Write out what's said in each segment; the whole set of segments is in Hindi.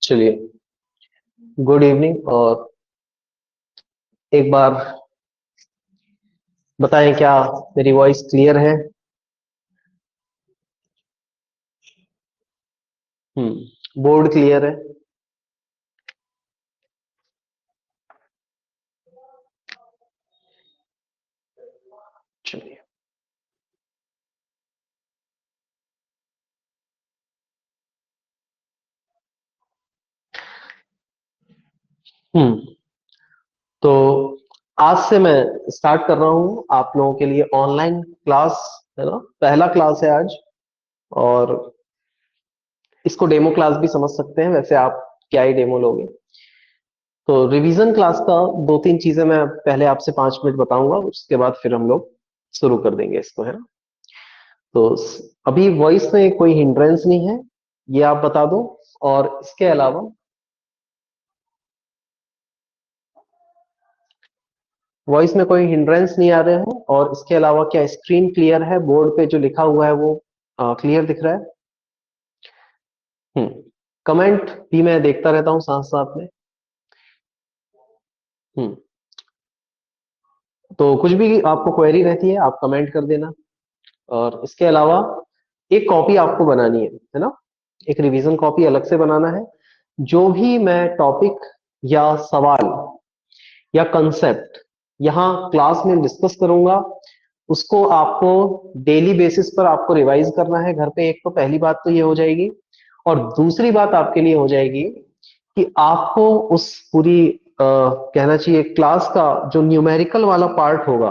चलिए, गुड इवनिंग। और एक बार बताएं, क्या मेरी वॉइस क्लियर है? बोर्ड क्लियर है? चलिए। हम्म तो आज से मैं स्टार्ट कर रहा हूं आप लोगों के लिए ऑनलाइन क्लास, है ना? पहला क्लास है आज। और इसको डेमो क्लास भी समझ सकते हैं, वैसे आप क्या ही डेमो लोगे। तो रिवीजन क्लास का दो तीन चीजें मैं पहले आपसे 5 मिनट बताऊंगा, उसके बाद फिर हम लोग शुरू कर देंगे इसको, है ना? तो अभी वॉइस में कोई हिंड्रेंस नहीं है, ये आप बता दो। और इसके अलावा वॉइस में कोई हिंड्रेंस नहीं आ रहे हैं, और इसके अलावा क्या स्क्रीन क्लियर है? बोर्ड पे जो लिखा हुआ है वो क्लियर दिख रहा है? कमेंट भी मैं देखता रहता हूँ साथ साथ में। हम्म तो कुछ भी आपको क्वेरी रहती है आप कमेंट कर देना। और इसके अलावा एक कॉपी आपको बनानी है ना? एक रिवीजन कॉपी अलग से बनाना है। जो भी मैं टॉपिक या सवाल या कंसेप्ट यहाँ क्लास में डिस्कस करूंगा, उसको आपको डेली बेसिस पर आपको रिवाइज करना है घर पे। एक तो पहली बात तो ये हो जाएगी, और दूसरी बात आपके लिए हो जाएगी कि आपको उस पूरी कहना चाहिए क्लास का जो न्यूमेरिकल वाला पार्ट होगा,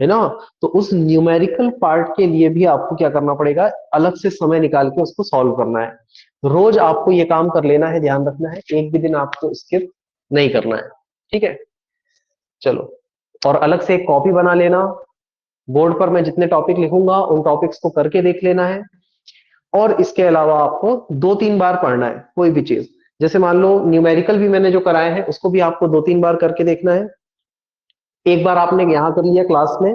है ना? तो उस न्यूमेरिकल पार्ट के लिए भी आपको क्या करना पड़ेगा, अलग से समय निकाल के उसको सॉल्व करना है। रोज आपको ये काम कर लेना है, ध्यान रखना है, एक भी दिन आपको स्किप नहीं करना है। ठीक है? चलो। और अलग से एक कॉपी बना लेना। बोर्ड पर मैं जितने टॉपिक लिखूंगा उन टॉपिक्स को करके देख लेना है। और इसके अलावा आपको 2-3 बार पढ़ना है कोई भी चीज। जैसे मान लो न्यूमेरिकल भी मैंने जो कराए हैं उसको भी आपको 2-3 बार करके देखना है। एक बार आपने यहाँ कर लिया क्लास में,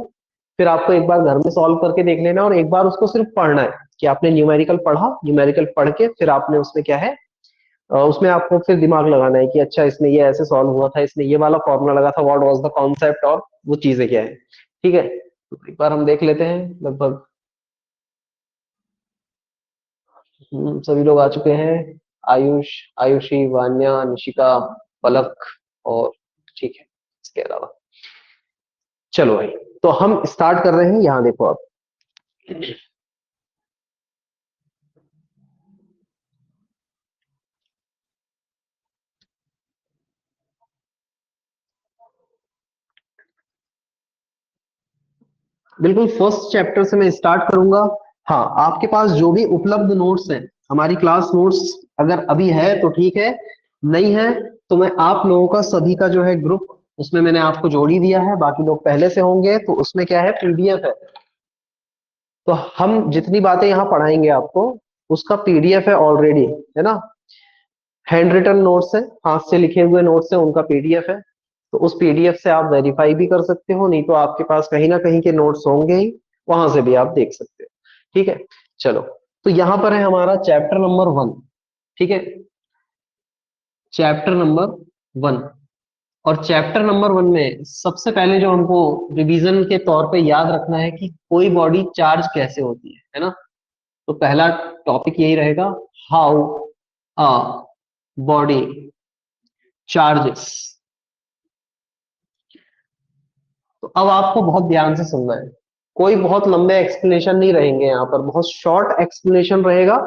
फिर आपको एक बार घर में सॉल्व करके देख लेना है, और एक बार उसको सिर्फ पढ़ना है कि आपने न्यूमेरिकल पढ़ा, न्यूमेरिकल पढ़ के फिर आपने उसमें क्या है, उसमें आपको फिर दिमाग लगाना है कि अच्छा इसने ये ऐसे सॉल्व हुआ था, इसने ये वाला फॉर्मूला लगा था, व्हाट वाज द कॉन्सेप्ट, और वो चीजें क्या है। ठीक है? तो एक बार हम देख लेते हैं। लगभग सभी लोग आ चुके हैं। आयुष, आयुषी, वान्या, निशिका, पलक, और ठीक है, इसके अलावा चलो भाई। तो हम स्टार्ट कर रहे हैं। यहाँ देखो आप, बिल्कुल फर्स्ट चैप्टर से मैं स्टार्ट करूंगा। हाँ, आपके पास जो भी उपलब्ध नोट्स हैं, हमारी क्लास नोट्स अगर अभी है तो ठीक है, नहीं है तो मैं आप लोगों का सभी का जो है ग्रुप, उसमें मैंने आपको जोड़ ही दिया है। बाकी लोग पहले से होंगे तो उसमें क्या है, पीडीएफ है। तो हम जितनी बातें यहाँ पढ़ाएंगे आपको, उसका पीडीएफ है ऑलरेडी, है ना? हैंड रिटन नोट्स है, हाथ से लिखे हुए नोट्स है, उनका पीडीएफ है। तो उस पीडीएफ से आप वेरीफाई भी कर सकते हो, नहीं तो आपके पास कहीं ना कहीं के नोट्स होंगे ही, वहां से भी आप देख सकते हो। ठीक है? चलो। तो यहाँ पर है हमारा चैप्टर नंबर 1। ठीक है? Chapter number 1। और चैप्टर नंबर 1 में सबसे पहले जो हमको रिवीजन के तौर पे याद रखना है कि कोई बॉडी चार्ज कैसे होती है ना? तो पहला टॉपिक यही रहेगा, हाउ अ बॉडी चार्जेस। तो अब आपको बहुत ध्यान से सुनना है। कोई बहुत लंबे एक्सप्लेनेशन नहीं रहेंगे यहाँ पर, बहुत शॉर्ट एक्सप्लेनेशन रहेगा,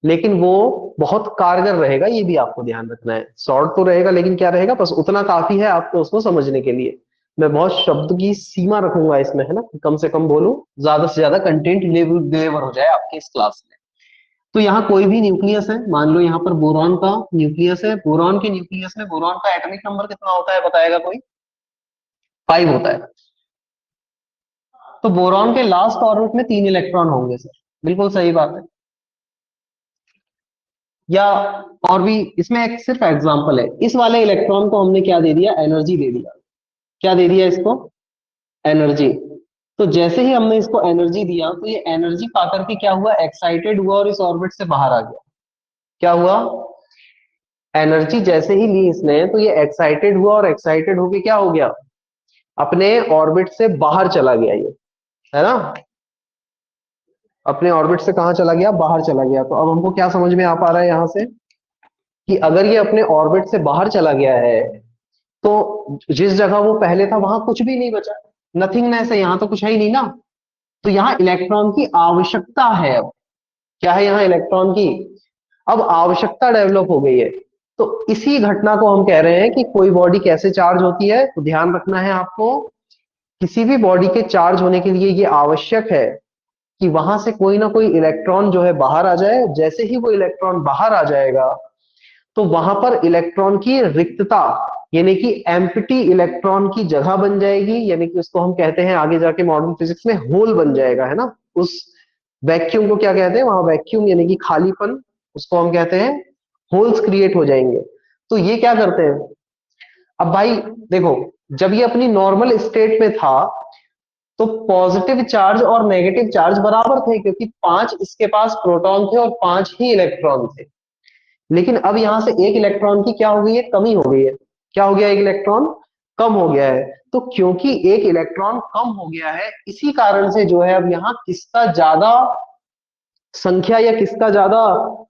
लेकिन वो बहुत कारगर रहेगा, ये भी आपको ध्यान रखना है। शॉर्ट तो रहेगा लेकिन क्या रहेगा, बस उतना काफी है आपको उसको समझने के लिए। मैं बहुत शब्द की सीमा रखूंगा इसमें, है ना, कि कम से कम बोलूं, ज्यादा से ज्यादा कंटेंट डिलीवर हो जाए आपके इस क्लास में। तो यहाँ कोई भी न्यूक्लियस है, मान लो यहाँ पर बोरॉन का न्यूक्लियस है। बोरॉन के न्यूक्लियस में बोरॉन का एटॉमिक नंबर कितना होता है, बताएगा कोई? 5 होता है। तो बोरॉन के लास्ट ऑर्बिट में 3 इलेक्ट्रॉन होंगे सर। बिल्कुल सही बात है। या और भी, इसमें एक सिर्फ एग्जांपल है, इस वाले इलेक्ट्रॉन को हमने क्या दे दिया, एनर्जी दे दिया। क्या दे दिया इसको, एनर्जी। तो जैसे ही हमने इसको एनर्जी दिया तो ये एनर्जी पाकर के क्या हुआ, एक्साइटेड हुआ और इस ऑर्बिट से बाहर आ गया। क्या हुआ, एनर्जी जैसे ही ली इसने तो ये एक्साइटेड हुआ और एक्साइटेड होके क्या हो गया, अपने ऑर्बिट से बाहर चला गया ये, है ना। अपने ऑर्बिट से कहां चला गया, बाहर चला गया। तो अब हमको क्या समझ में आ पा रहा है यहां से, कि अगर ये अपने ऑर्बिट से बाहर चला गया है तो जिस जगह वो पहले था वहां कुछ भी नहीं बचा, नथिंगनेस है, यहां तो कुछ है ही नहीं ना। तो यहाँ इलेक्ट्रॉन की आवश्यकता है अब। क्या है यहाँ, इलेक्ट्रॉन की अब आवश्यकता डेवलप हो गई है। तो इसी घटना को हम कह रहे हैं कि कोई बॉडी कैसे चार्ज होती है। तो ध्यान रखना है आपको, किसी भी बॉडी के चार्ज होने के लिए ये आवश्यक है कि वहां से कोई ना कोई इलेक्ट्रॉन जो है बाहर आ जाए। जैसे ही वो इलेक्ट्रॉन बाहर आ जाएगा तो वहां पर इलेक्ट्रॉन की रिक्तता, यानी कि एम्प्टी इलेक्ट्रॉन की जगह बन जाएगी, यानी कि उसको हम कहते हैं आगे जाके मॉडर्न फिजिक्स में होल बन जाएगा, है ना। उस वैक्यूम को क्या कहते हैं, वहां वैक्यूम यानी कि खालीपन, उसको हम कहते हैं होल्स क्रिएट हो जाएंगे। तो ये क्या करते हैं, अब भाई देखो, जब ये अपनी नॉर्मल स्टेट में था तो पॉजिटिव चार्ज और नेगेटिव चार्ज बराबर थे, क्योंकि 5 इसके पास प्रोटॉन थे और 5 ही इलेक्ट्रॉन थे। लेकिन अब यहां से एक इलेक्ट्रॉन की क्या हो गई है, कमी हो गई है। क्या हो गया, एक इलेक्ट्रॉन कम हो गया है। तो क्योंकि एक इलेक्ट्रॉन कम हो गया है, इसी कारण से जो है अब यहाँ किसका ज्यादा संख्या या किसका ज्यादा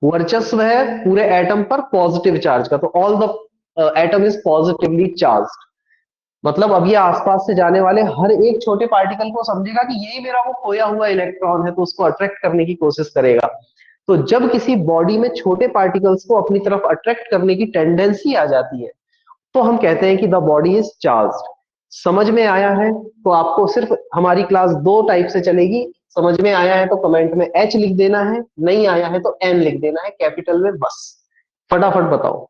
वर्चस्व है पूरे एटम पर, पॉजिटिव चार्ज का। तो all the atom is positively charge. मतलब अब ये आसपास से जाने वाले हर एक छोटे पार्टिकल को समझेगा कि यही मेरा वो खोया हुआ इलेक्ट्रॉन है, तो उसको अट्रैक्ट करने की कोशिश करेगा। तो जब किसी बॉडी में छोटे पार्टिकल्स को अपनी तरफ अट्रैक्ट करने की टेंडेंसी आ जाती है तो हम कहते हैं कि द बॉडी इज चार्ज्ड। समझ में आया है तो आपको सिर्फ हमारी क्लास दो टाइप से चलेगी। समझ में आया है तो कमेंट में एच लिख देना है, नहीं आया है तो एन लिख देना है कैपिटल में, बस। फटाफट बताओ।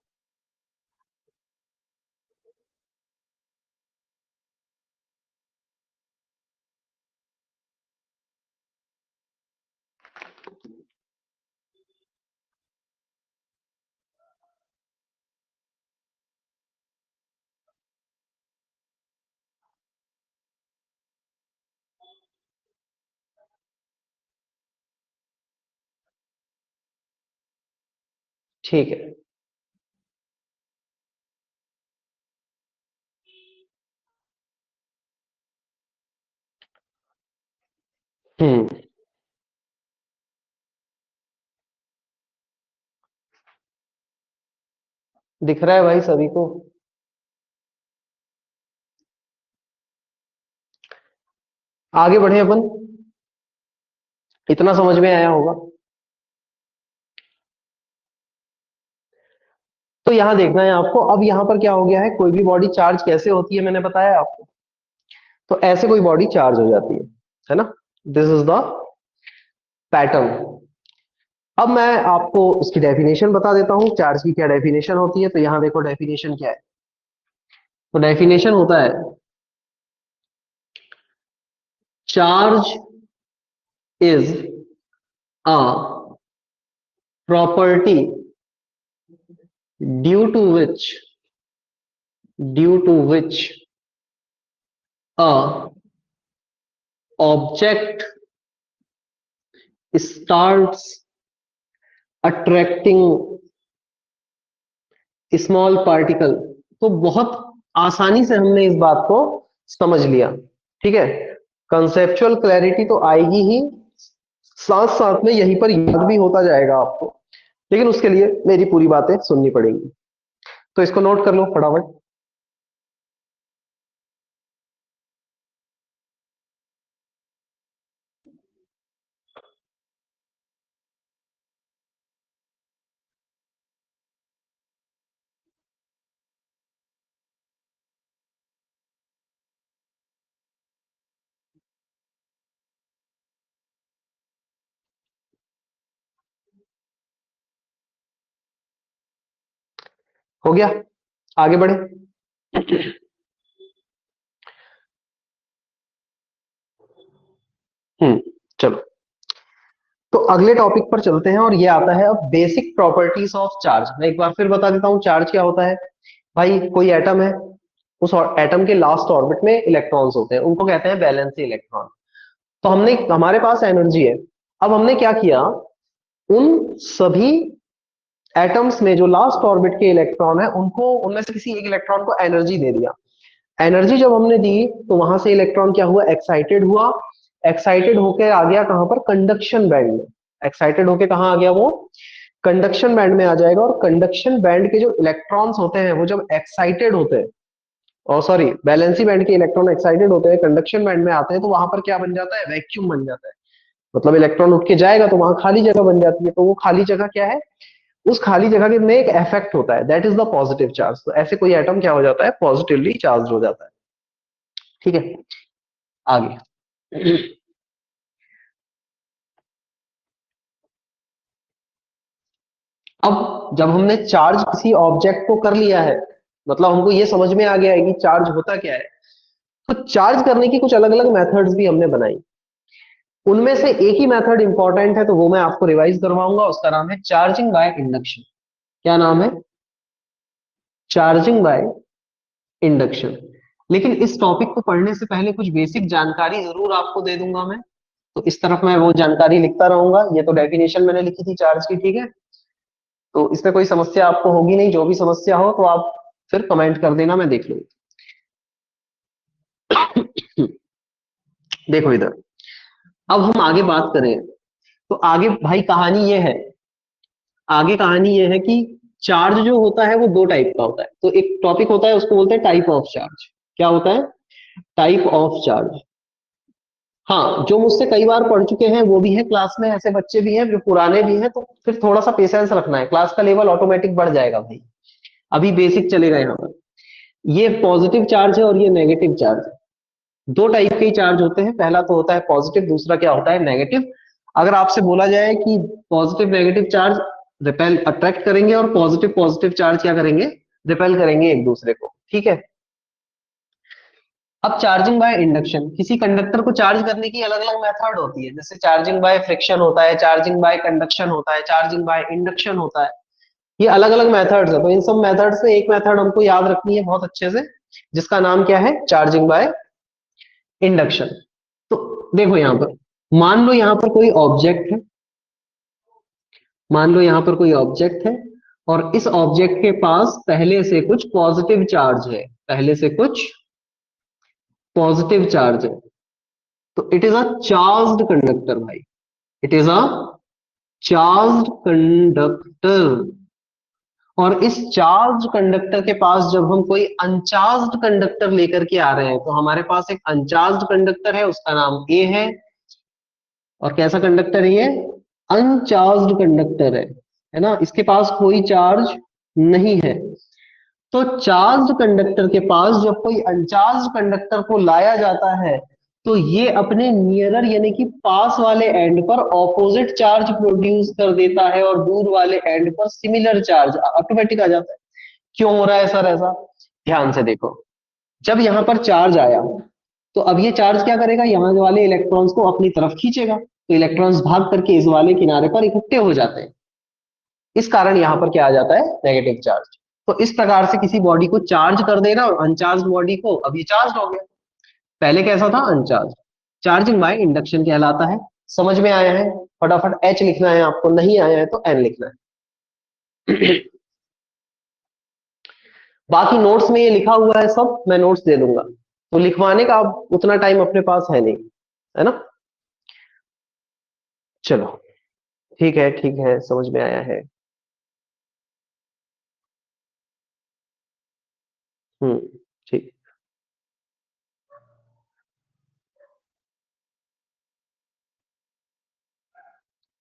ठीक है। हम्म। दिख रहा है भाई सभी को। आगे बढ़े अपन, इतना समझ में आया होगा। तो यहां देखना है आपको, अब यहां पर क्या हो गया है, कोई भी बॉडी चार्ज कैसे होती है मैंने बताया आपको। तो ऐसे कोई बॉडी चार्ज हो जाती है ना। This is the pattern. अब मैं आपको इसकी डेफिनेशन बता देता हूं, चार्ज की क्या डेफिनेशन होती है। तो यहां देखो डेफिनेशन क्या है। तो डेफिनेशन होता है, charge is a property due to which due to which a object starts attracting small particle. तो बहुत आसानी से हमने इस बात को समझ लिया। ठीक है, कंसेप्चुअल क्लैरिटी तो आएगी ही, साथ साथ में यहीं पर याद भी होता जाएगा आपको। लेकिन उसके लिए मेरी पूरी बातें सुननी पड़ेंगी। तो इसको नोट कर लो फटाफट। हो गया, आगे बढ़े। हम्म, चलो। तो अगले टॉपिक पर चलते हैं और ये आता है अब बेसिक प्रॉपर्टीज ऑफ चार्ज। मैं एक बार फिर बता देता हूँ चार्ज क्या होता है। भाई कोई एटम है, उस एटम के लास्ट ऑर्बिट में इलेक्ट्रॉन्स होते हैं, उनको कहते हैं वैलेंसी इलेक्ट्रॉन। तो हमने, हमारे पास एनर्जी है। अब हमने क्या किया, उन सभी एटम्स में जो लास्ट ऑर्बिट के इलेक्ट्रॉन है उनको, उनमें से किसी एक इलेक्ट्रॉन को एनर्जी दे दिया। एनर्जी जब हमने दी तो वहां से इलेक्ट्रॉन क्या हुआ, एक्साइटेड हुआ। एक्साइटेड होकर आ गया कहां पर, कंडक्शन बैंड में। एक्साइटेड होकर कहां आ गया वो, कंडक्शन बैंड में आ जाएगा। और कंडक्शन बैंड के जो इलेक्ट्रॉन्स होते हैं वो जब एक्साइटेड होते हैं, और सॉरी वैलेंसी बैंड के इलेक्ट्रॉन एक्साइटेड होते हैं, कंडक्शन बैंड में आते हैं, तो वहां पर क्या बन जाता है, वैक्यूम बन जाता है। मतलब इलेक्ट्रॉन उठ के जाएगा तो वहां खाली जगह बन जाती है। तो वो खाली जगह क्या है, उस खाली जगह के में एक इफेक्ट होता है, that is the positive charge. तो ऐसे कोई एटम क्या हो जाता है, पॉजिटिवली चार्ज हो जाता है। ठीक है, आगे। अब जब हमने चार्ज किसी ऑब्जेक्ट को कर लिया है, मतलब हमको ये समझ में आ गया है कि चार्ज होता क्या है, तो चार्ज करने की कुछ अलग अलग मेथड्स भी हमने बनाई। उनमें से एक ही मेथड इंपॉर्टेंट है, तो वो मैं आपको रिवाइज करवाऊंगा। उसका नाम है चार्जिंग बाय इंडक्शन। क्या नाम है, चार्जिंग बाय इंडक्शन। लेकिन इस टॉपिक को पढ़ने से पहले कुछ बेसिक जानकारी जरूर आपको दे दूंगा मैं। तो इस तरफ मैं वो जानकारी लिखता रहूंगा। ये तो डेफिनेशन मैंने लिखी थी चार्ज की, ठीक है। तो इसमें कोई समस्या आपको होगी नहीं, जो भी समस्या हो तो आप फिर कमेंट कर देना, मैं देख लूंगा। देखो इधर, अब हम आगे बात करें तो आगे भाई कहानी ये है, आगे कहानी ये है कि चार्ज जो होता है वो दो टाइप का होता है। तो एक टॉपिक होता है उसको बोलते हैं टाइप ऑफ चार्ज। क्या होता है, टाइप ऑफ चार्ज। हाँ, जो मुझसे कई बार पढ़ चुके हैं वो भी है क्लास में, ऐसे बच्चे भी हैं जो पुराने भी हैं, तो फिर थोड़ा सा पेशेंस रखना है, क्लास का लेवल ऑटोमेटिक बढ़ जाएगा भाई। अभी बेसिक चलेगा यहाँ पर। ये पॉजिटिव चार्ज है और ये नेगेटिव चार्ज है। दो टाइप के चार्ज होते हैं, पहला तो होता है पॉजिटिव, दूसरा क्या होता है, नेगेटिव। अगर आपसे बोला जाए कि positive negative charge repel attract करेंगे और पॉजिटिव पॉजिटिव चार्ज क्या करेंगे, रिपेल करेंगे एक दूसरे को, ठीक है। अब चार्जिंग बाय इंडक्शन, किसी कंडक्टर को चार्ज करने की अलग अलग मेथड होती है। जैसे चार्जिंग बाय फ्रिक्शन होता है, चार्जिंग बाय कंडक्शन होता है, चार्जिंग बाय इंडक्शन होता है। ये अलग अलग मेथड्स है। तो इन सब मेथड्स में एक मेथड हमको याद रखनी है बहुत अच्छे से, जिसका नाम क्या है, चार्जिंग बाय इंडक्शन। तो देखो यहां पर, मान लो यहां पर कोई ऑब्जेक्ट है, मान लो यहां पर कोई ऑब्जेक्ट है, और इस ऑब्जेक्ट के पास पहले से कुछ पॉजिटिव चार्ज है, पहले से कुछ पॉजिटिव चार्ज है। तो it is a charged conductor भाई, it is a charged conductor. और इस चार्ज कंडक्टर के पास जब हम कोई अनचार्ज्ड कंडक्टर लेकर के आ रहे हैं, तो हमारे पास एक अनचार्ज्ड कंडक्टर है, उसका नाम ए है। और कैसा कंडक्टर है ये, अनचार्ज्ड कंडक्टर है ना, इसके पास कोई चार्ज नहीं है। तो चार्ज कंडक्टर के पास जब कोई अनचार्ज कंडक्टर को लाया जाता है, तो ये अपने नियरर यानी कि पास वाले एंड पर ऑपोजिट चार्ज प्रोड्यूस कर देता है, और दूर वाले एंड पर सिमिलर चार्ज ऑटोमेटिक आ जाता है। क्यों हो रहा है सर ऐसा, ध्यान से देखो। जब यहां पर चार्ज आया, तो अब ये चार्ज क्या करेगा, यहाँ वाले इलेक्ट्रॉन्स को अपनी तरफ खींचेगा, तो इलेक्ट्रॉन्स भाग करके इस वाले किनारे पर इकट्ठे हो जाते हैं। इस कारण यहां पर क्या आ जाता है, नेगेटिव चार्ज। तो इस प्रकार से किसी बॉडी को चार्ज कर देना, अनचार्ज बॉडी को, अब ये चार्ज हो गया। पहले कैसा था, अनचार्ज। चार्जिंग बाय इंडक्शन कहलाता है। समझ में आया है, फटाफट एच लिखना है आपको, नहीं आया है तो एन लिखना है। बाकी नोट्स में ये लिखा हुआ है सब, मैं नोट्स दे दूंगा, तो लिखवाने का अब उतना टाइम अपने पास है नहीं, है ना। चलो, ठीक है ठीक है, समझ में आया है। ठीक।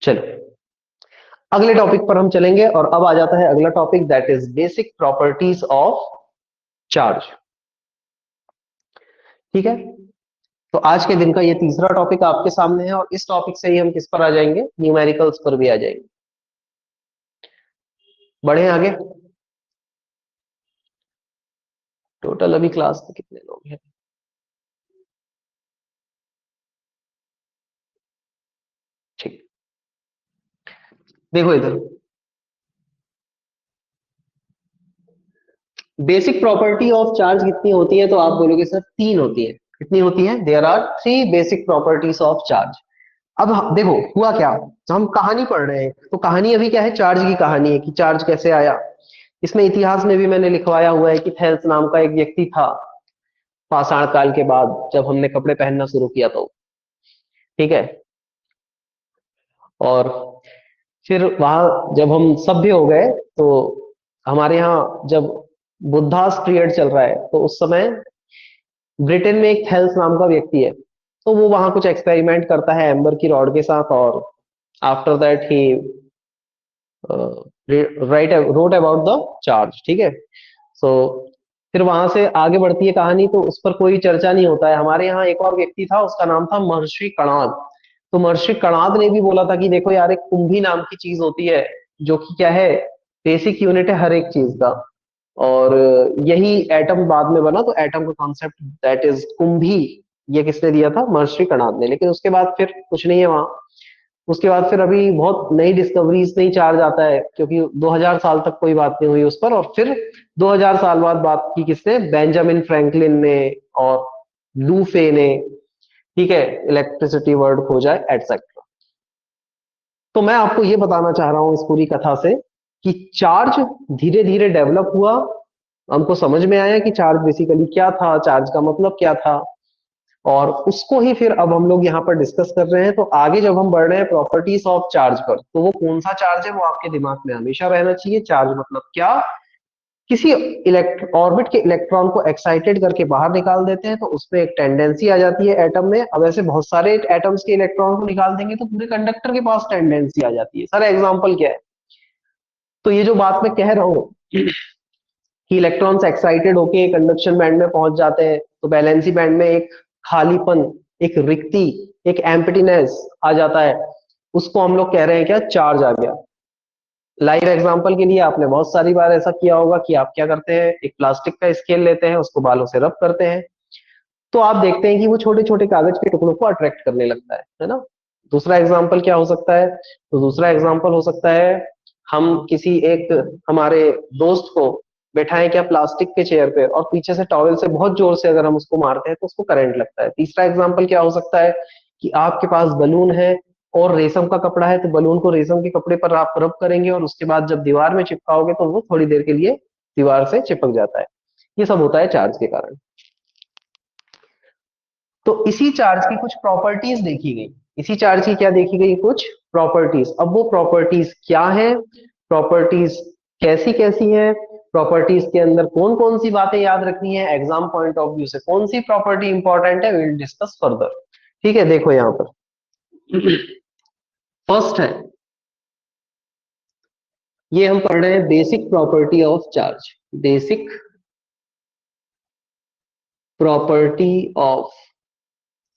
चलो, अगले टॉपिक पर हम चलेंगे, और अब आ जाता है अगला topic, that is basic properties of charge. ठीक है, तो आज के दिन का ये तीसरा टॉपिक आपके सामने है, और इस टॉपिक से ही हम किस पर आ जाएंगे, न्यूमेरिकल्स पर भी आ जाएंगे। बढ़े आगे। टोटल अभी क्लास में कितने लोग हैं, ठीक। देखो इधर, बेसिक प्रॉपर्टी ऑफ चार्ज कितनी होती है, तो आप बोलोगे सर तीन होती है। कितनी होती है? There are three basic properties of charge. अब देखो हुआ क्या, तो हम कहानी पढ़ रहे हैं, तो कहानी अभी क्या है, चार्ज की कहानी है कि चार्ज कैसे आया। इसमें इतिहास में भी मैंने लिखवाया हुआ है कि थेल्स नाम का एक व्यक्ति था, पाषाण काल के बाद जब हमने कपड़े पहनना शुरू किया तो, ठीक है। और फिर वहां जब हम सभ्य हो गए, तो हमारे यहाँ जब बुद्धास पीरियड चल रहा है, तो उस समय ब्रिटेन में एक थेल्स नाम का व्यक्ति है, तो वो वहां कुछ एक्सपेरिमेंट करता है एम्बर की रॉड के साथ, और after that he right wrote about the charge, ठीक है। सो फिर वहां से आगे बढ़ती है कहानी, तो उस पर कोई चर्चा नहीं होता है। हमारे यहाँ एक और व्यक्ति था, उसका नाम था महर्षि कणाद। तो महर्षि कणाद ने भी बोला था कि देखो यार, एक कुंभी नाम की चीज होती है, जो कि क्या है, बेसिक यूनिट है हर एक चीज का। और यही एटम बाद में बना, तो एटम का कॉन्सेप्ट दैट इज कुंभी, ये किसने दिया था? महर्षि कणाद ने। लेकिन उसके बाद फिर कुछ नहीं है वहां। उसके बाद फिर अभी बहुत नई डिस्कवरीज, नई चार्ज आता है, क्योंकि 2000 साल तक कोई बात नहीं हुई उस पर, और फिर 2000 साल बाद बात की किसने? बेंजामिन फ्रैंकलिन ने और लू फे ने, ठीक है, इलेक्ट्रिसिटी वर्ड खोजा एटसेट्रा। तो मैं आपको ये बताना चाह रहा हूं इस पूरी कथा से कि चार्ज धीरे धीरे डेवलप हुआ, हमको समझ में आया कि चार्ज बेसिकली क्या था, चार्ज का मतलब क्या था, और उसको ही फिर अब हम लोग यहाँ पर डिस्कस कर रहे हैं। तो आगे जब हम बढ़ रहे हैं प्रॉपर्टीज ऑफ चार्ज पर, तो वो कौन सा चार्ज है वो आपके दिमाग में हमेशा रहना चाहिए। चार्ज मतलब क्या? किसी ऑर्बिट के इलेक्ट्रॉन को एक्साइटेड करके बाहर निकाल देते हैं, तो उसमें एक टेंडेंसी आ जाती है एटम में। अब ऐसे बहुत सारे एटम्स के इलेक्ट्रॉन को निकाल देंगे, तो पूरे कंडक्टर के पास टेंडेंसी आ जाती है। सर एग्जाम्पल क्या है? तो ये जो बात मैं कह रहा हूँ कि इलेक्ट्रॉन्स एक्साइटेड होके कंडक्शन बैंड में पहुंच जाते हैं, तो वैलेंसी बैंड में एक खालीपन, एक रिक्ति, एक एम्प्टीनेस आ जाता है, उसको हम लोग कह रहे हैं क्या? चार्ज आ गया। लाइव एग्जांपल के लिए आपने बहुत सारी बार ऐसा किया होगा कि आप क्या करते हैं, एक प्लास्टिक का स्केल लेते हैं, उसको बालों से रब करते हैं, तो आप देखते हैं कि वो छोटे छोटे कागज के टुकड़ों को अट्रैक्ट करने लगता है ना। दूसरा एग्जाम्पल क्या हो सकता है? तो दूसरा एग्जाम्पल हो सकता है, हम किसी एक हमारे दोस्त को बैठाएं क्या प्लास्टिक के चेयर पे, और पीछे से टॉवेल से बहुत जोर से अगर हम उसको मारते हैं, तो उसको करंट लगता है। तीसरा एग्जाम्पल क्या हो सकता है कि आपके पास बलून है और रेशम का कपड़ा है, तो बलून को रेशम के कपड़े पर आप रब करेंगे, और उसके बाद जब दीवार में चिपकाओगे, तो वो थोड़ी देर के लिए दीवार से चिपक जाता है। ये सब होता है चार्ज के कारण। तो इसी चार्ज की कुछ प्रॉपर्टीज देखी गई। इसी चार्ज की क्या देखी गई? कुछ प्रॉपर्टीज। अब वो प्रॉपर्टीज क्या है, प्रॉपर्टीज कैसी कैसी है, प्रॉपर्टीज के अंदर कौन कौन सी बातें याद रखनी है, एग्जाम पॉइंट ऑफ व्यू से कौन सी प्रॉपर्टी इंपॉर्टेंट है, विल डिस्कस फर्दर। ठीक है, देखो यहां पर फर्स्ट है, ये हम पढ़ रहे हैं basic property of charge. Basic property of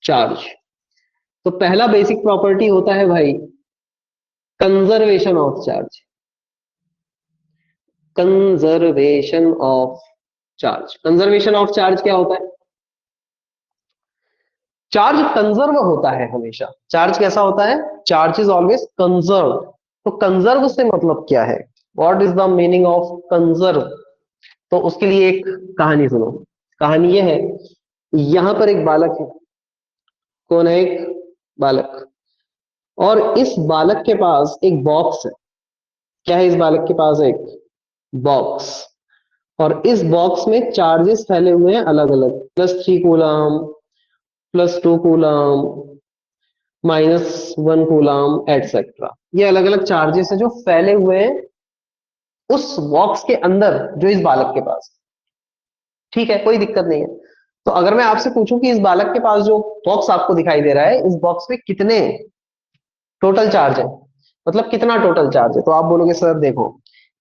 charge. तो पहला बेसिक प्रॉपर्टी होता है भाई, conservation of charge. Conservation of charge. Conservation of charge क्या होता है? चार्ज कंजर्व होता है हमेशा। चार्ज कैसा होता है? Charge is always conserve. तो कंजर्व से मतलब क्या है? What is the meaning of conserve? तो उसके लिए एक कहानी सुनो। कहानी ये है, यहां पर एक बालक है। कौन है? एक बालक। और इस बालक के पास एक बॉक्स है। क्या है इस बालक के पास? एक बॉक्स। और इस बॉक्स में चार्जेस फैले हुए हैं अलग अलग, +3 कूलम, +2 कूलम, -1 कूलम एटसेट्रा। ये अलग अलग चार्जेस है जो फैले हुए हैं उस बॉक्स के अंदर, जो इस बालक के पास। ठीक है, कोई दिक्कत नहीं है। तो अगर मैं आपसे पूछूं कि इस बालक के पास जो बॉक्स आपको दिखाई दे रहा है, इस बॉक्स में कितने टोटल चार्ज है, मतलब कितना टोटल चार्ज है, तो आप बोलोगे सर देखो,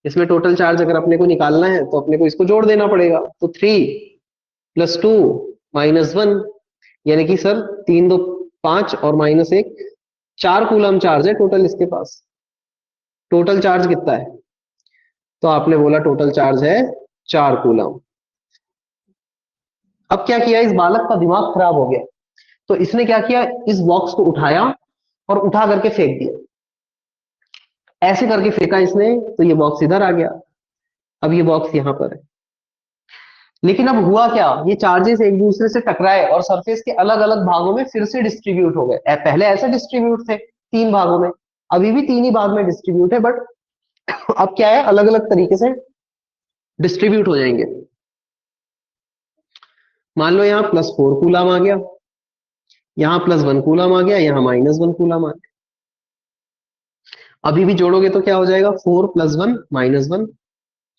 इसमें टोटल चार्ज अगर अपने को निकालना है, तो अपने को इसको जोड़ देना पड़ेगा। तो 3 + 2 -1, यानी कि सर 3 × 2 = 5 और -1, 4 कूलम चार्ज है टोटल इसके पास। टोटल चार्ज कितना है? तो आपने बोला टोटल चार्ज है 4 कूलम। अब क्या किया, इस बालक का दिमाग खराब हो गया, तो इसने क्या किया, इस बॉक्स को उठाया और उठा करके फेंक दिया। ऐसे करके फेंका इसने तो ये बॉक्स इधर आ गया, अब ये बॉक्स यहाँ पर है। लेकिन अब हुआ क्या, ये चार्जेस एक दूसरे से टकराए और सरफेस के अलग अलग भागों में फिर से डिस्ट्रीब्यूट हो गए। पहले ऐसे डिस्ट्रीब्यूट थे तीन भागों में, अभी भी तीन ही भाग में डिस्ट्रीब्यूट है, बट अब क्या है, अलग अलग तरीके से डिस्ट्रीब्यूट हो जाएंगे। मान लो यहाँ +4 कूलम आ गया, यहाँ +1 कूलम आ गया, यहाँ -1 कूलम आ गया। अभी भी जोड़ोगे तो क्या हो जाएगा, 4 + 1 -1,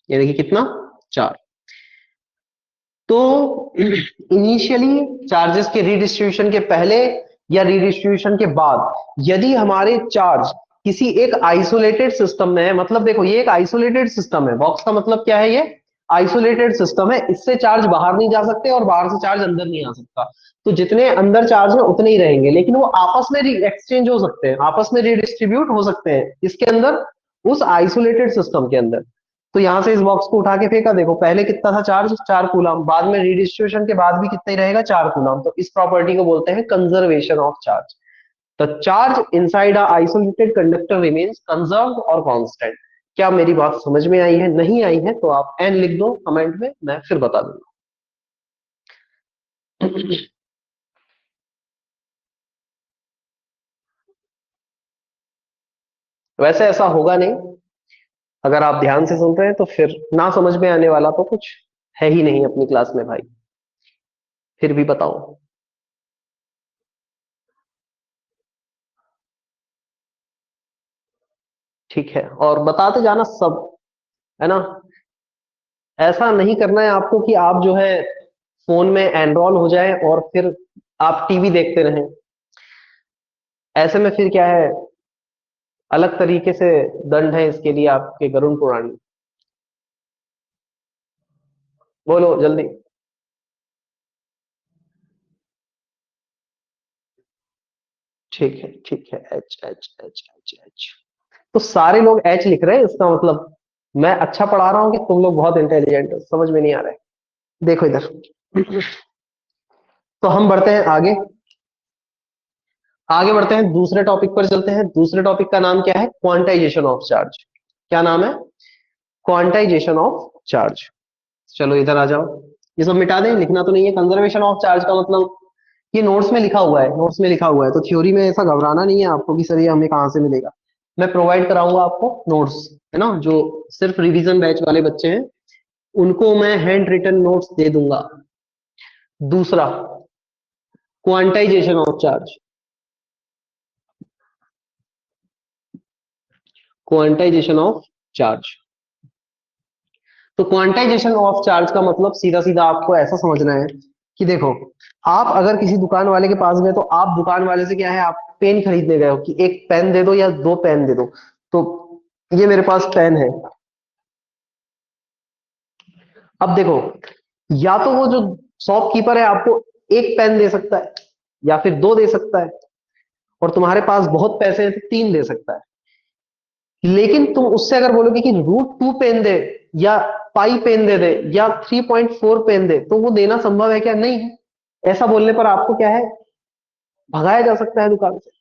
यानी कि कितना, 4। तो इनिशियली चार्जेस के रीडिस्ट्रीब्यूशन के पहले या रीडिस्ट्रीब्यूशन के बाद यदि हमारे चार्ज किसी एक आइसोलेटेड सिस्टम में है, मतलब देखो ये एक आइसोलेटेड सिस्टम है, बॉक्स का मतलब क्या है, ये आइसोलेटेड सिस्टम है, इससे चार्ज बाहर नहीं जा सकते और बाहर से चार्ज अंदर नहीं आ सकता। तो जितने अंदर चार्ज है उतने ही रहेंगे, लेकिन वो आपस में एक्सचेंज हो सकते हैं, आपस में रीडिस्ट्रीब्यूट हो सकते हैं इसके अंदर, उस आइसोलेटेड सिस्टम के अंदर। तो यहां से इस बॉक्स को उठा के फेंका, देखो पहले कितना था चार्ज, 4 कूलम, बाद में रीडिस्ट्रीब्यूशन के बाद भी कितना ही रहेगा, 4 कूलम। तो इस प्रॉपर्टी को बोलते हैं conservation of charge. The charge inside a isolated conductor remains conserved और कांस्टेंट। क्या मेरी बात समझ में आई है, नहीं आई है तो आप एन लिख दो कमेंट में, मैं फिर बता दूंगा। वैसे ऐसा होगा नहीं, अगर आप ध्यान से सुन रहे हैं तो फिर ना समझ में आने वाला तो कुछ है ही नहीं अपनी क्लास में भाई। फिर भी बताओ। ठीक है, और बताते जाना सब, है ना। ऐसा नहीं करना है आपको कि आप जो है फोन में एनरोल हो जाए और फिर आप टीवी देखते रहें। ऐसे में फिर क्या है, अलग तरीके से दंड है इसके लिए आपके गरुड़ पुराण में। बोलो जल्दी। ठीक है ठीक है, H H H H H. तो सारे लोग एच लिख रहे हैं, इसका मतलब मैं अच्छा पढ़ा रहा हूँ कि तुम लोग बहुत इंटेलिजेंट हो, समझ में नहीं आ रहा है। देखो इधर, तो हम बढ़ते हैं आगे, आगे बढ़ते हैं, दूसरे टॉपिक पर चलते हैं। दूसरे टॉपिक का नाम क्या है, क्वांटाइजेशन ऑफ चार्ज। क्या नाम है, क्वांटाइजेशन ऑफ चार्ज। चलो इधर आ जाओ, ये सब मिटा दें, लिखना तो नहीं है। कंजर्वेशन ऑफ चार्ज का मतलब, ये नोट्स में लिखा हुआ है, नोट्स में लिखा हुआ है, तो थ्योरी में ऐसा घबराना नहीं है आपको कि सर ये हमें कहाँ से मिलेगा। मैं प्रोवाइड कराऊंगा आपको नोट्स, है ना, जो सिर्फ रिवीजन बैच वाले बच्चे हैं उनको मैं हैंड रिटन नोट्स दे दूंगा। दूसरा, quantization of charge. Quantization of charge, तो क्वांटाइजेशन ऑफ चार्ज का मतलब सीधा सीधा आपको ऐसा समझना है कि देखो, आप अगर किसी दुकान वाले के पास गए तो आप दुकान वाले से क्या है, आप पेन खरीदने गए हो कि एक पेन दे दो या दो पेन दे दो, तो ये मेरे पास पेन है। अब देखो, या तो वो जो शॉपकीपर है आपको एक पेन दे सकता है या फिर दो दे सकता है, और तुम्हारे पास बहुत पैसे हैं तो तीन दे सकता है। लेकिन तुम उससे अगर बोलोगे कि √2 पेन दे या पाई पेन दे दे या 3.4 पेन दे, तो वो देना संभव है क्या, नहीं है। ऐसा बोलने पर आपको क्या है, भगाया जा सकता है दुकान से।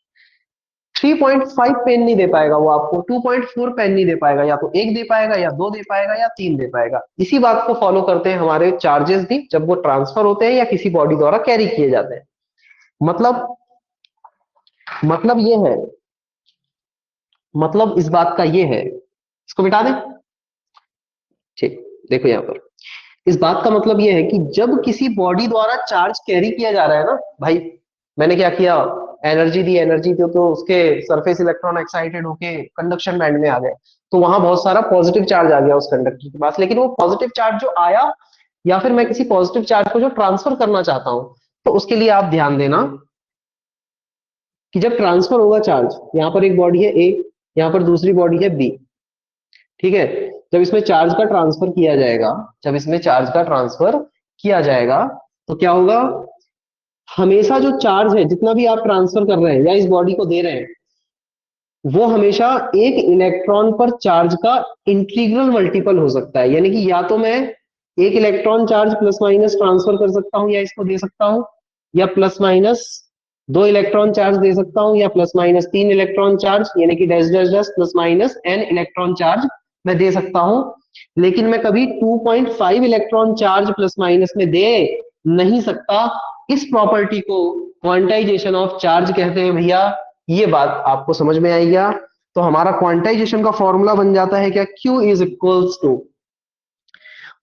3.5 पेन नहीं दे पाएगा वो आपको, 2.4 पेन नहीं दे पाएगा, या तो एक दे पाएगा या दो दे पाएगा या तीन दे पाएगा। इसी बात को फॉलो करते हैं हमारे चार्जेस भी, जब वो ट्रांसफर होते हैं या किसी बॉडी द्वारा कैरी किए जाते हैं। मतलब ये है, मतलब इस बात का ये है, इसको मिटा दें। ठीक, देखो यहाँ पर इस बात का मतलब ये है कि जब किसी बॉडी द्वारा चार्ज कैरी किया जा रहा है ना भाई, मैंने क्या किया, एनर्जी दी तो उसके सरफेस इलेक्ट्रॉन एक्साइटेड होके कंडक्शन बैंड में आ गए, तो वहां बहुत सारा पॉजिटिव चार्ज आ गया उस कंडक्टर के पास। लेकिन वो पॉजिटिव चार्ज जो आया, या फिर मैं किसी पॉजिटिव चार्ज को जो ट्रांसफर करना चाहता हूं, तो उसके लिए आप ध्यान देना कि जब ट्रांसफर होगा चार्ज, यहाँ पर एक बॉडी है ए, यहाँ पर दूसरी बॉडी है बी, ठीक है। जब इसमें चार्ज का ट्रांसफर किया जाएगा, जब इसमें चार्ज का ट्रांसफर किया जाएगा, तो क्या होगा, हमेशा जो चार्ज है जितना भी आप ट्रांसफर कर रहे हैं या इस बॉडी को दे रहे हैं, वो हमेशा एक इलेक्ट्रॉन पर चार्ज का इंटीग्रल मल्टीपल हो सकता है। यानी कि या तो मैं एक electron charge plus minus transfer कर सकता हूं या इसको दे सकता हूं, या प्लस माइनस दो इलेक्ट्रॉन चार्ज दे सकता हूं या प्लस माइनस तीन इलेक्ट्रॉन चार्ज, यानी कि dash dash dash plus minus an electron charge मैं दे सकता हूं। लेकिन मैं कभी 2.5 इलेक्ट्रॉन चार्ज प्लस माइनस में दे नहीं सकता। इस प्रॉपर्टी को क्वांटाइजेशन ऑफ चार्ज कहते हैं भैया। ये बात आपको समझ में आई क्या? तो हमारा क्वांटाइजेशन का फॉर्मूला बन जाता है क्या, Q is equals to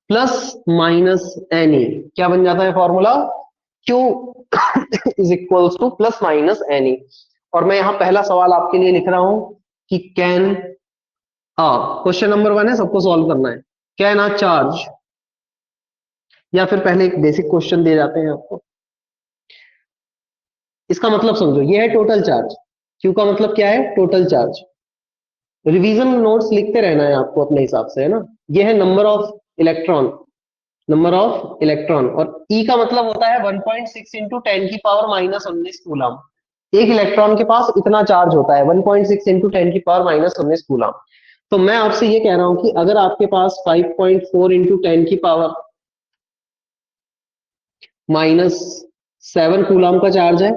plus minus n e. क्या बन जाता है formula? Q is equals to plus minus n e. और मैं यहां पहला सवाल आपके लिए लिख रहा हूं कि कैन क्वेश्चन नंबर वन है, सबको सॉल्व करना है। कैन आ चार्ज, या फिर पहले एक बेसिक क्वेश्चन दे जाते हैं आपको, इसका मतलब समझो। ये है टोटल चार्ज। क्यू का मतलब क्या है? Total charge. रिवीजन नोट्स लिखते रहना है आपको अपने हिसाब से, है ना। ये है number of electron, number of electron. और ई का मतलब होता है 1.6 इंटू टेन की पावर माइनस 19 कूलम। एक इलेक्ट्रॉन के पास इतना चार्ज होता है, 1.6 इंटू टेन की पावर माइनस 19 कूलम। तो मैं आपसे ये कह रहा हूं कि अगर आपके पास 5.4 इंटू टेन की पावर माइनस 7 कूलम का चार्ज है,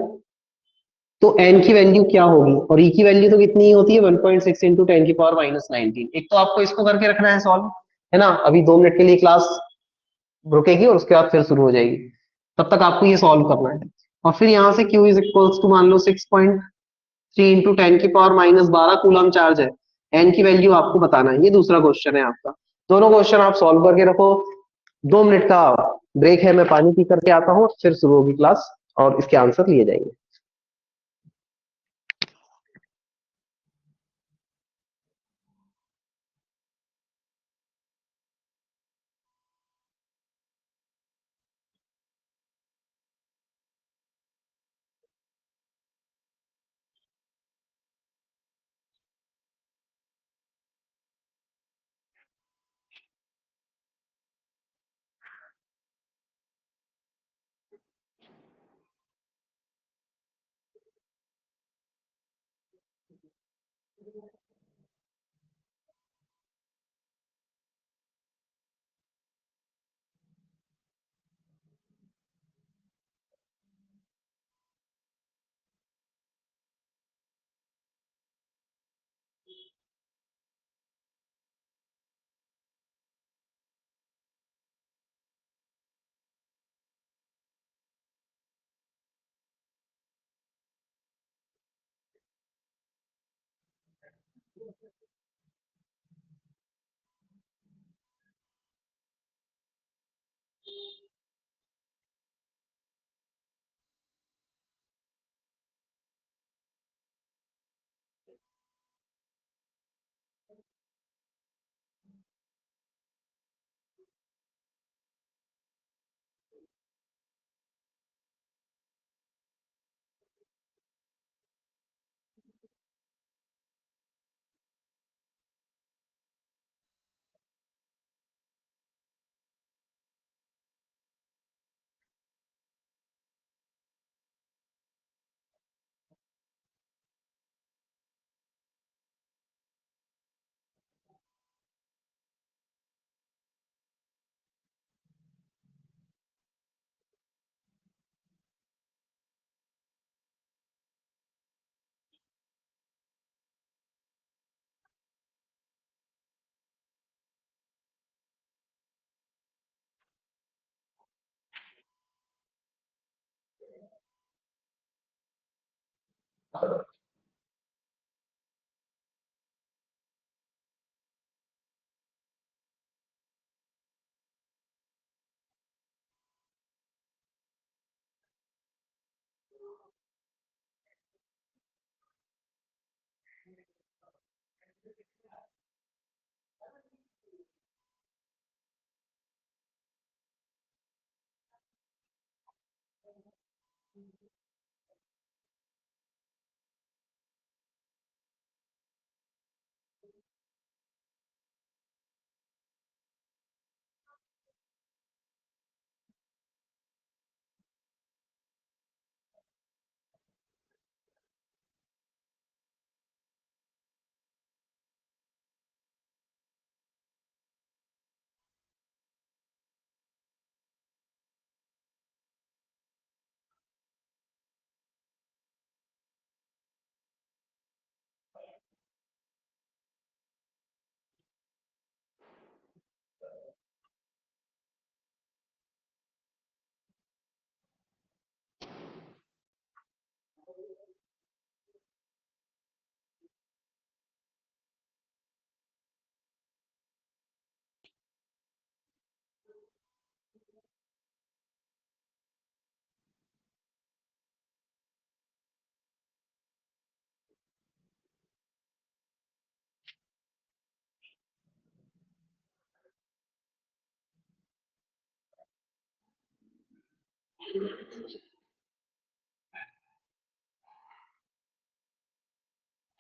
तो एन की वैल्यू क्या होगी? और ई की वैल्यू तो कितनी होती है? 1.6 इंटू टेन की पावर माइनस 19। एक तो आपको इसको करके रखना है सॉल्व, है ना। अभी 2 मिनट के लिए क्लास रुकेगी और उसके बाद फिर शुरू हो जाएगी। तब तक आपको ये सॉल्व करना है। और फिर यहाँ से Q इज इक्वल्स टू मान लो 6.3 इंटू टेन की पावर माइनस 12 कूलम चार्ज है। एन की वैल्यू आपको बताना है। ये दूसरा क्वेश्चन है आपका। दोनों क्वेश्चन आप सॉल्व करके रखो। 2 मिनट का ब्रेक है, मैं पानी पी करके आता हूँ, फिर शुरू होगी क्लास और इसके आंसर लिए जाएंगे।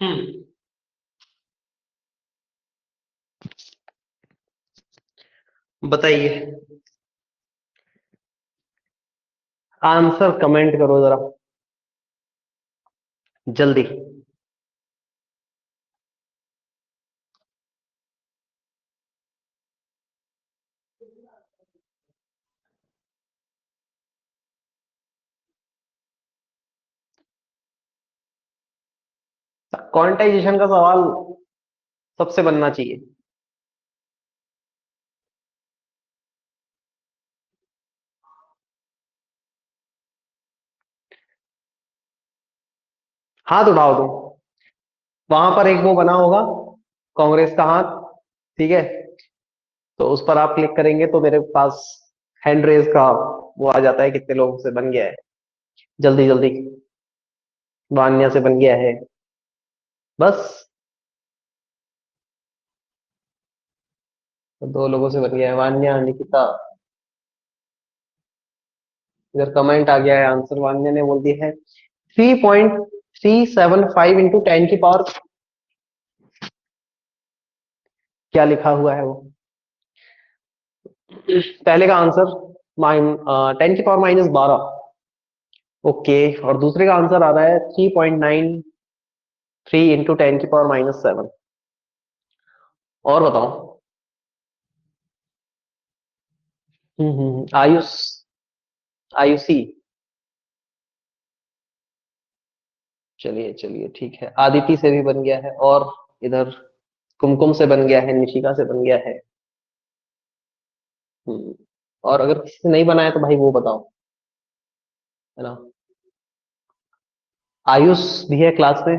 हम्म, बताइए। आंसर कमेंट करो जरा, जल्दी। क्वांटाइजेशन का सवाल सबसे बनना चाहिए। हाथ उठाओ तुम। वहां पर एक वो बना होगा, कांग्रेस का हाथ, ठीक है। तो उस पर आप क्लिक करेंगे तो मेरे पास हैंड रेज का वो आ जाता है, कितने लोगों से बन गया है। जल्दी जल्दी। वान्या से बन गया है। बस दो लोगों से बन गया है, वान्या, निकिता। इधर कमेंट आ गया है, आंसर वान्या ने बोल दिया है 3.375 इंटू 10 की पावर। क्या लिखा हुआ है वो? पहले का आंसर 10 की पावर -12। ओके। और दूसरे का आंसर आ रहा है 3.93 इंटू 10 की पावर -7। और बताओ। आयुष, आयुषी। चलिए चलिए, ठीक है। आदिति से भी बन गया है, और इधर कुमकुम से बन गया है, निशिका से बन गया है। हम्म, और अगर किसी से नहीं बना है तो भाई वो बताओ, है ना। आयुष भी है क्लास में।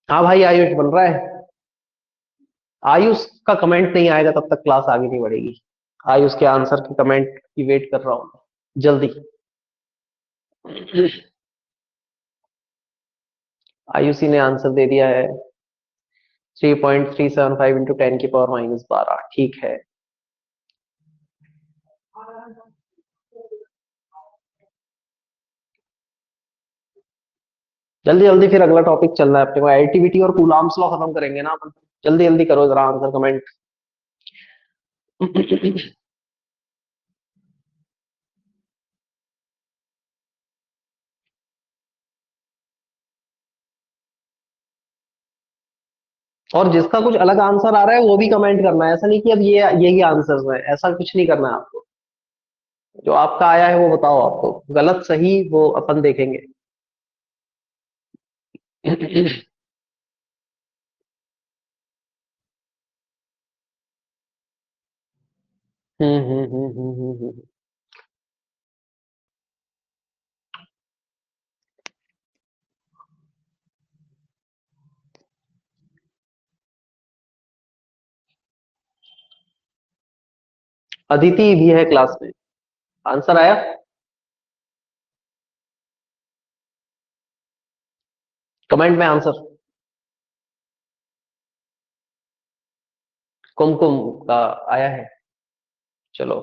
हाँ भाई, आयुष बन रहा है। आयुष का कमेंट नहीं आएगा तब तक क्लास आगे नहीं बढ़ेगी। आयुष के आंसर के कमेंट की वेट कर रहा हूँ, जल्दी। आयुषी ने आंसर दे दिया है 3.375 इंटू 10 की पावर -12, ठीक है। जल्दी जल्दी, फिर अगला टॉपिक चलना है अपने को। एडिटिविटी और कूलाम्स लॉ खत्म करेंगे ना अपन। जल्दी जल्दी करो जरा आंसर कमेंट। और जिसका कुछ अलग आंसर आ रहा है वो भी कमेंट करना है। ऐसा नहीं कि अब ये यही आंसर्स है, ऐसा कुछ नहीं करना है आपको। जो आपका आया है वो बताओ, आपको गलत सही वो अपन देखेंगे। हम्म। अदिति भी है क्लास में। आंसर आया? कमेंट में आंसर। कुमकुम का आया है। चलो,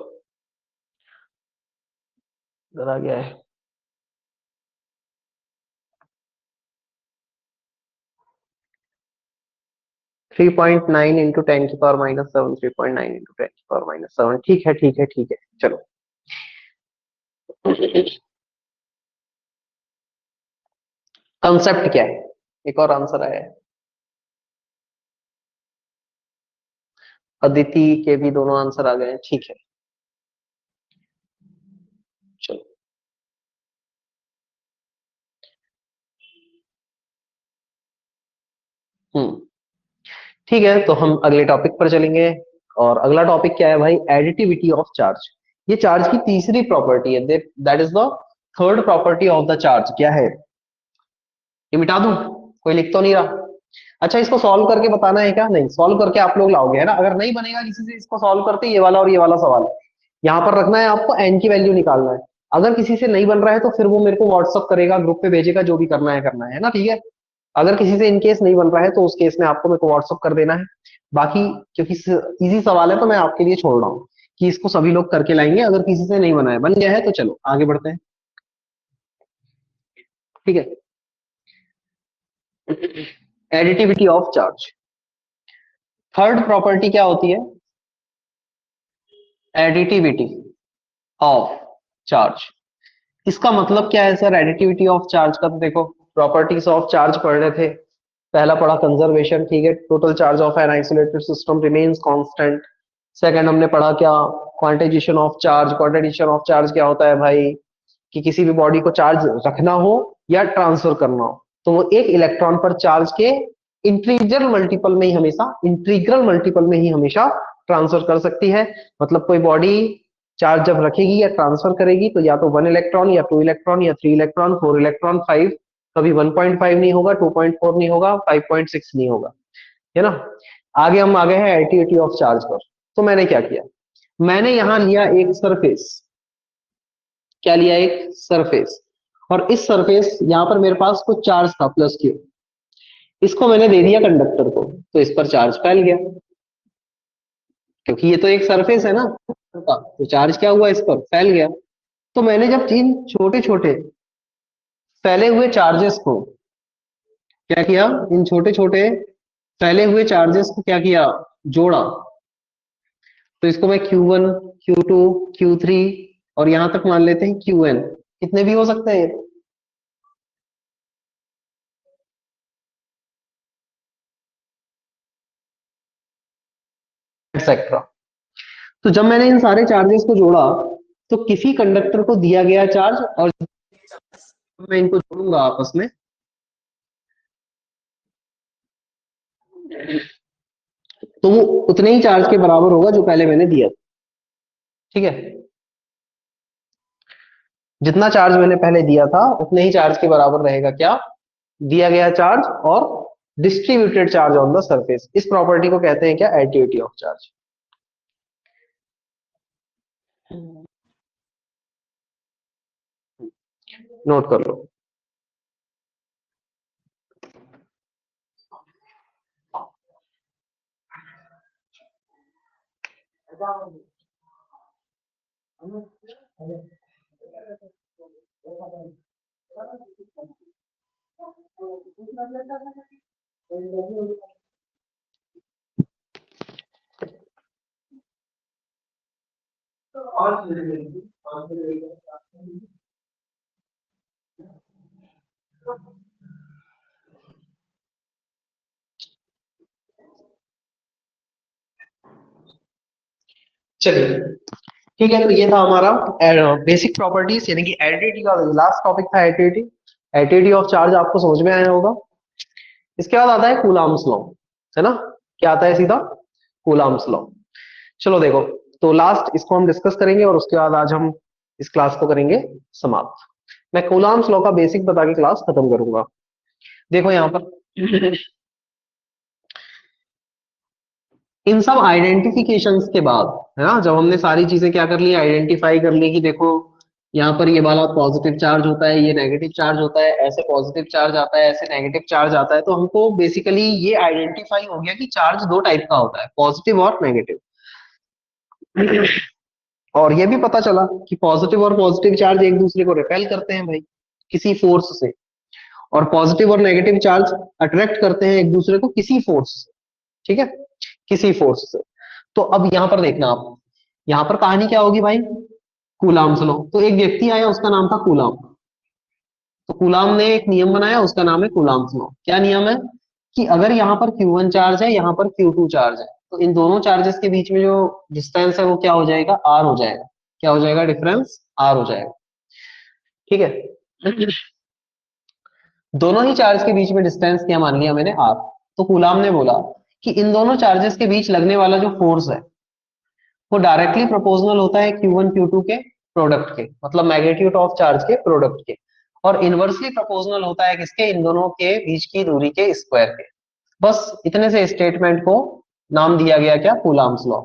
आ गया है। 3.9 इंटू 10 की पावर -7, 3.9 इंटू 10 की पावर -7। ठीक है ठीक है ठीक है, चलो। कंसेप्ट क्या है? एक और आंसर आया है। अदिति के भी दोनों आंसर आ गए हैं, ठीक है। चलो। हम्म, ठीक है, तो हम अगले टॉपिक पर चलेंगे। और अगला टॉपिक क्या है भाई? Additivity of charge. ये चार्ज की तीसरी प्रॉपर्टी है। That is the third property of the charge. क्या है? ये मिटा दूं? कोई लिख तो नहीं रहा? अच्छा, इसको सॉल्व करके बताना है क्या? नहीं, सॉल्व करके आप लोग लाओगे, है ना। अगर नहीं बनेगा किसी से इसको सॉल्व करते, ये वाला और ये वाला सवाल यहाँ पर रखना है आपको, एन की वैल्यू निकालना है। अगर किसी से नहीं बन रहा है तो फिर वो मेरे को व्हाट्सअप करेगा, ग्रुप पे भेजेगा, जो भी करना है ना, ठीक है। अगर किसी से इनकेस नहीं बन रहा है तो उस केस में आपको मेरे को व्हाट्सअप कर देना है। बाकी क्योंकि इजी सवाल है तो मैं आपके लिए छोड़ रहा हूँ कि इसको सभी लोग करके लाएंगे। अगर किसी से नहीं बना है, बन गया है तो चलो आगे बढ़ते हैं। ठीक है। Additivity of charge, third property क्या होती है? Additivity of charge. इसका मतलब क्या है सर एडिटिविटी ऑफ चार्ज का? तो देखो प्रॉपर्टीज ऑफ चार्ज पढ़ रहे थे, पहला पढ़ा कंजर्वेशन, ठीक है, total charge of an isolated system remains constant. Second हमने पढ़ा क्या? Quantization of charge. Quantization of charge क्या होता है भाई? कि किसी भी बॉडी को चार्ज रखना हो या ट्रांसफर करना हो तो वो एक इलेक्ट्रॉन पर चार्ज के इंटीग्रल मल्टीपल में ही हमेशा ट्रांसफर कर सकती है। मतलब कोई बॉडी चार्ज जब रखेगी या ट्रांसफर करेगी तो या तो 1 इलेक्ट्रॉन या 2 इलेक्ट्रॉन या 3 इलेक्ट्रॉन 4 इलेक्ट्रॉन 5, कभी 1.5 नहीं होगा, 2.4 नहीं होगा, 5.6 नहीं होगा, है ना। आगे हम आ गए हैं एडिटिविटी ऑफ चार्ज पर। तो मैंने क्या किया, मैंने यहां लिया एक सरफेस। क्या लिया? एक सरफेस। और इस सरफेस यहां पर मेरे पास कुछ चार्ज था प्लस क्यू, इसको मैंने दे दिया कंडक्टर को, तो इस पर चार्ज फैल गया, क्योंकि ये तो एक सरफेस है ना, तो चार्ज क्या हुआ? इस पर फैल गया। तो मैंने जब इन छोटे छोटे फैले हुए चार्जेस को क्या किया, इन छोटे छोटे फैले हुए चार्जेस को क्या किया? जोड़ा। तो इसको मैं Q1, Q2, Q3 और यहां तक मान लेते हैं Qn, कितने भी हो सकते हैं एक्सेट्रा। तो जब मैंने इन सारे चार्जेस को जोड़ा तो किसी कंडक्टर को दिया गया चार्ज, और मैं इनको जोड़ूंगा आपस में, तो वो उतने ही चार्ज के बराबर होगा जो पहले मैंने दिया था। ठीक है, जितना चार्ज मैंने पहले दिया था उतने ही चार्ज के बराबर रहेगा क्या? दिया गया चार्ज और distributed charge on the surface. इस प्रॉपर्टी को कहते हैं क्या? Additivity of charge. नोट कर लो। चलिए ठीक है, तो ये था हमारा बेसिक प्रॉपर्टीज, यानी कि एडिटिविटी का लास्ट टॉपिक था एडिटिविटी। एडिटिविटी ऑफ चार्ज आपको समझ में आया होगा। इसके बाद आता है कूलाम्स लॉ, है ना। क्या आता है सीधा? Coulombs law. चलो देखो, तो लास्ट इसको हम डिस्कस करेंगे और उसके बाद आज हम इस क्लास को करेंगे समाप्त। मैं कूलाम्स लॉ का बेसिक बता के क्लास खत्म करूंगा। देखो यहाँ पर इन सब आइडेंटिफिकेशंस के बाद, है ना, जब हमने सारी चीजें क्या कर ली, आइडेंटिफाई कर ली कि देखो यहाँ पर ये वाला पॉजिटिव चार्ज होता है, ये नेगेटिव चार्ज होता है, ऐसे पॉजिटिव चार्ज आता है, ऐसे नेगेटिव चार्ज आता है, तो हमको बेसिकली ये आइडेंटिफाई हो गया कि चार्ज दो टाइप का होता है, पॉजिटिव और नेगेटिव। और ये भी पता चला कि पॉजिटिव और पॉजिटिव चार्ज एक दूसरे को रिपेल करते हैं भाई, किसी फोर्स से, और पॉजिटिव और नेगेटिव चार्ज अट्रैक्ट करते हैं एक दूसरे को किसी फोर्स से। ठीक है, किसी फोर्स से। तो अब यहां पर देखना आप, यहां पर कहानी क्या होगी भाई? Coulombs law. तो एक व्यक्ति आया, उसका नाम था कूलाम। तो कूलाम ने एक नियम बनाया, उसका नाम है कूलाम्स लॉ। क्या नियम है? कि अगर यहाँ पर Q1 चार्ज है, यहाँ पर Q2 चार्ज है, तो इन दोनों चार्जेस के बीच में जो डिस्टेंस है वो क्या हो जाएगा? R हो जाएगा। क्या हो जाएगा? डिफरेंस R हो जाएगा। ठीक है, दोनों ही चार्ज के बीच में डिस्टेंस क्या मान लिया मैंने? R। तो कूलाम ने बोला कि इन दोनों चार्जेस के बीच लगने वाला जो फोर्स है वो डायरेक्टली प्रोपोर्शनल होता है Q1 Q2 के प्रोडक्ट के, मतलब मैग्नीट्यूड ऑफ चार्ज के प्रोडक्ट के, और इनवर्सली प्रोपोर्शनल होता है किसके? इन दोनों के बीच की दूरी के स्क्वायर के। बस इतने से स्टेटमेंट को नाम दिया गया क्या? Coulombs law.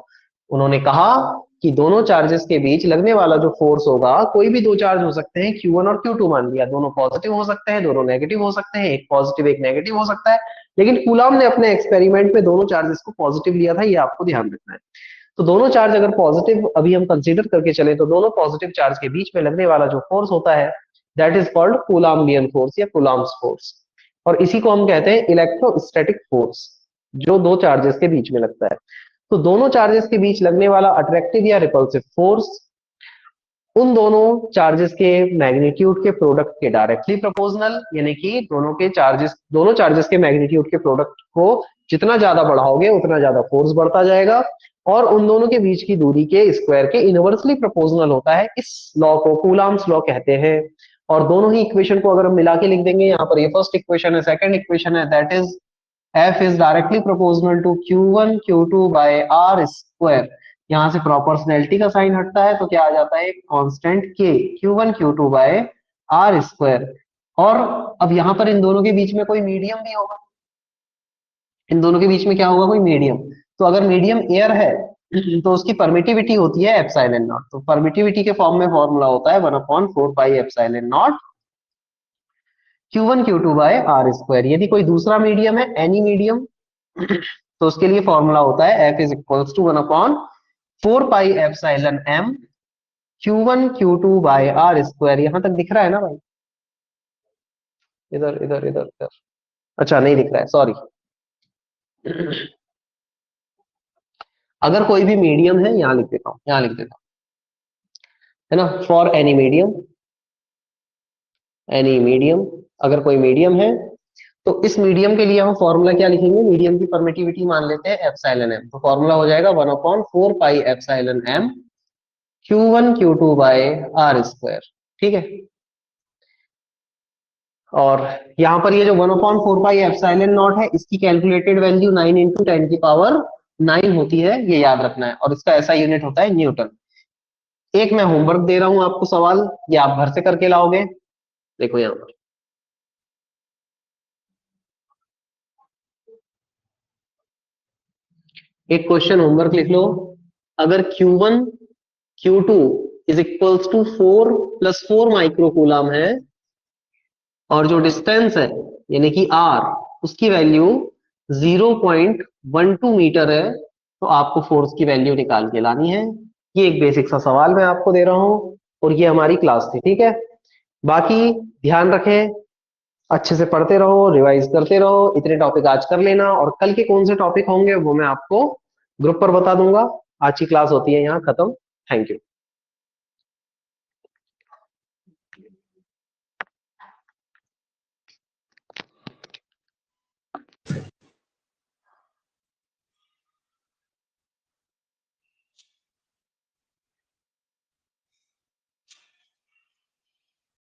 उन्होंने कहा कि दोनों चार्जेस के बीच लगने वाला जो फोर्स होगा, कोई भी दो चार्ज हो सकते हैं, Q1 और Q2 मान लिया, दोनों पॉजिटिव हो सकते हैं, दोनों नेगेटिव हो सकते हैं, एक पॉजिटिव एक नेगेटिव हो सकता है, लेकिन कूलाम ने अपने एक्सपेरिमेंट में दोनों चार्जेस को पॉजिटिव लिया था, ये आपको ध्यान रखना है। तो दोनों चार्ज अगर पॉजिटिव अभी हम कंसीडर करके चले, तो दोनों पॉजिटिव चार्ज के बीच में लगने वाला जो फोर्स होता है दैट इज कॉल्ड कूलाम्बियन फोर्स या कूलाम्स फोर्स। और इसी को हम कहते हैं इलेक्ट्रोस्टैटिक फोर्स, जो दो चार्जेस के बीच में लगता है। तो दोनों चार्जेस के बीच लगने वाला अट्रैक्टिव या रिपल्सिव फोर्स उन दोनों चार्जेस के मैग्नीट्यूड के प्रोडक्ट के डायरेक्टली प्रोपोर्शनल, यानी कि दोनों चार्जेस के मैग्नीट्यूड के प्रोडक्ट को जितना ज्यादा बढ़ाओगे उतना ज्यादा फोर्स बढ़ता जाएगा, और उन दोनों के बीच की दूरी के स्क्वायर के इनवर्सली प्रोपोर्शनल होता है। इस लॉ को कूलाम्स लॉ कहते हैं। और दोनों ही इक्वेशन को अगर हम मिला के लिख देंगे, यहाँ पर ये फर्स्ट इक्वेशन है, सेकंड इक्वेशन है, that is F is directly proportional to Q1 Q2 by R square। यहां से प्रोपोर्शनैलिटी का साइन हटता है तो क्या आ जाता है, constant K Q1 Q2 by R square। और अब यहाँ पर इन दोनों के बीच में कोई मीडियम भी होगा, इन दोनों के बीच में क्या होगा, कोई मीडियम। तो अगर मीडियम एयर है तो उसकी परमिटिविटी होती है एप्सिलॉन नॉट। तो परमिटिविटी के फॉर्म में फॉर्मूला होता है 1/4 pi epsilon naught Q1 Q2 by r square. यदि कोई दूसरा मीडियम है, एनी मीडियम, तो उसके लिए फॉर्मूला होता है F is equals to 1/4 pi epsilon m Q1 Q2 by r square. यहां तक दिख रहा है ना भाई? इधर इधर इधर इधर, अच्छा नहीं दिख रहा है, सॉरी। अगर कोई भी मीडियम है, यहां लिख देता हूं, यहां लिख देता हूं, है ना, for any medium, any medium, अगर कोई मीडियम है तो इस मीडियम के लिए हम फॉर्मूला क्या लिखेंगे, मीडियम की परमिटिविटी मान लेते हैं एप्सिलॉन m। तो फॉर्मूला हो जाएगा 1/4 pi epsilon m Q1 Q2 by r square. ठीक है। और यहाँ पर ये जो 1/4 पाई एप्सिलॉन नॉट है, इसकी कैलकुलेटेड वैल्यू 9 इंटू 10⁹ होती है, ये याद रखना है। और इसका ऐसा यूनिट होता है न्यूटन। एक मैं होमवर्क दे रहा हूं आपको सवाल, ये आप घर से करके लाओगे। देखो यहाँ पर एक क्वेश्चन होमवर्क लिख लो। अगर Q1 Q2 is equals to 4 + 4 microcoulomb है, और जो डिस्टेंस है यानी कि r, उसकी वैल्यू 0.12 मीटर है, तो आपको फोर्स की वैल्यू निकाल के लानी है। ये एक बेसिक सा सवाल मैं आपको दे रहा हूं, और ये हमारी क्लास थी। ठीक है, बाकी ध्यान रखें, अच्छे से पढ़ते रहो, रिवाइज करते रहो। इतने टॉपिक आज कर लेना, और कल के कौन से टॉपिक होंगे वो मैं आपको ग्रुप पर बता दूंगा। आज की क्लास होती है यहाँ खत्म। Thank you.